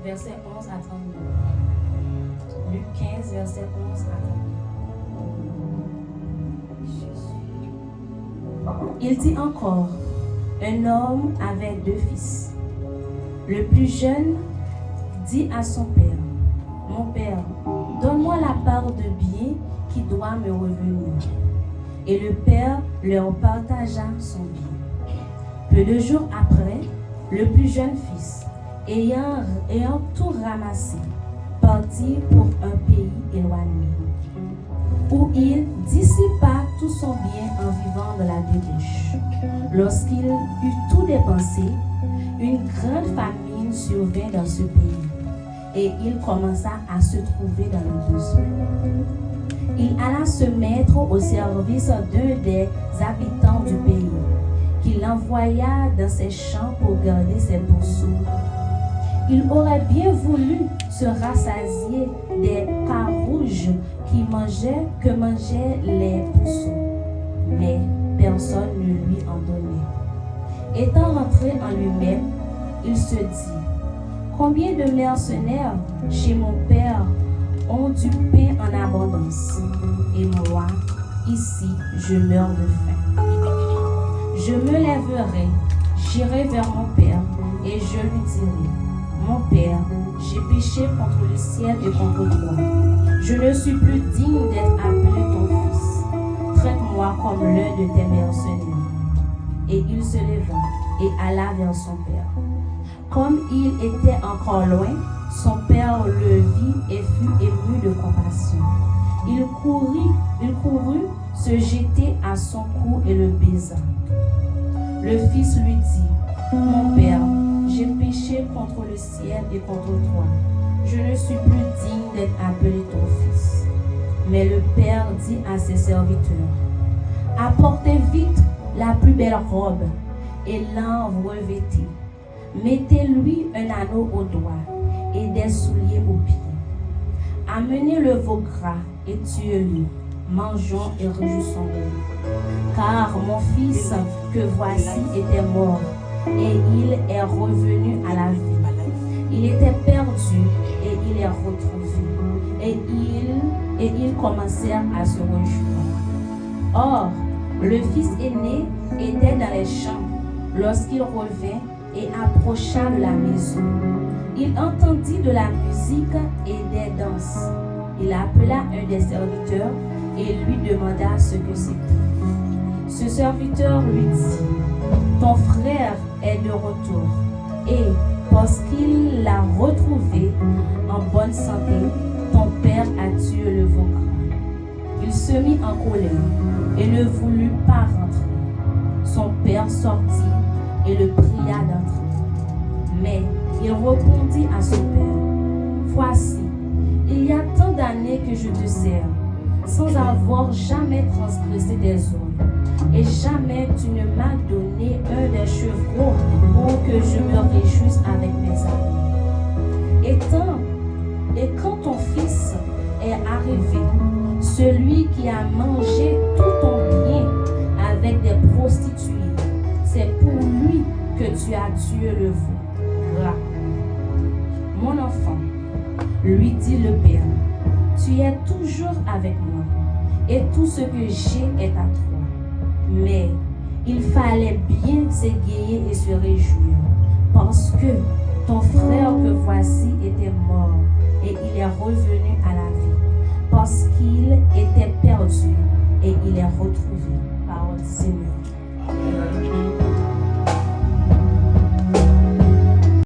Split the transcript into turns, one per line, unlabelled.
verset 11 à 32. Luc 15, verset 11 à 32. Il dit encore, un homme avait 2 fils. Le plus jeune dit à son père, mon père, donne-moi la part de bien qui doit me revenir. Et le père leur partagea son bien. Peu de jours après, le plus jeune fils, ayant tout ramassé, partit pour un pays éloigné, où il dissipa tout son bien en vivant de la débauche. Lorsqu'il eut tout dépensé, une grande famine survint dans ce pays, et il commença à se trouver dans le besoin. Il alla se mettre au service d'un des habitants du pays, qu'il envoya dans ses champs pour garder ses pourceaux. Il aurait bien voulu se rassasier des carouges que mangeaient les pourceaux, mais personne ne lui en donnait. Étant rentré en lui-même, il se dit, combien de mercenaires chez mon père ont du pain en abondance, et moi, ici, je meurs de faim. Je me lèverai, j'irai vers mon père, et je lui dirai, mon père, j'ai péché contre le ciel et contre toi. Je ne suis plus digne d'être appelé ton fils. Traite-moi comme l'un de tes mercenaires. Et il se leva et alla vers son père. Comme il était encore loin, son père le vit et fut ému de compassion. Il courut se jeter à son cou et le baisa. Le fils lui dit, mon père, j'ai péché contre le ciel et contre toi. Je ne suis plus digne d'être appelé ton fils. Mais le père dit à ses serviteurs, apportez vite la plus belle robe et l'en revêtez. Mettez-lui un anneau au doigt et des souliers aux pieds. Amenez le veau gras et tuez-le. Mangeons et réjouissons-nous. Car mon fils que voici était mort et il est revenu à la vie. Il était perdu et il est retrouvé. Et ils commencèrent à se réjouir. Or, le fils aîné était dans les champs lorsqu'il revint et approcha de la maison. Il entendit de la musique et des danses. Il appela un des serviteurs et lui demanda ce que c'était. Ce serviteur lui dit, ton frère est de retour, et parce qu'il l'a retrouvé en bonne santé, ton père a tué le veau gras. Il se mit en colère et ne voulut pas rentrer. Son père sortit et le pria d'entrer. Mais il répondit à son père, voici, il y a tant d'années que je te sers, sans avoir jamais transgressé des ordres, et jamais tu ne m'as donné un des chevreaux pour que je me réjouisse avec mes amis. Et quand ton fils est arrivé, celui qui a mangé tout ton bien avec des prostituées, c'est pour lui que tu as tué le veau gras. Mon enfant, lui dit le père, tu es toujours avec moi, et tout ce que j'ai est à toi. Mais il fallait bien s'égayer et se réjouir, parce que ton frère que voici était mort, et il est revenu à la vie, parce qu'il était perdu, et il est retrouvé. Parole du Seigneur.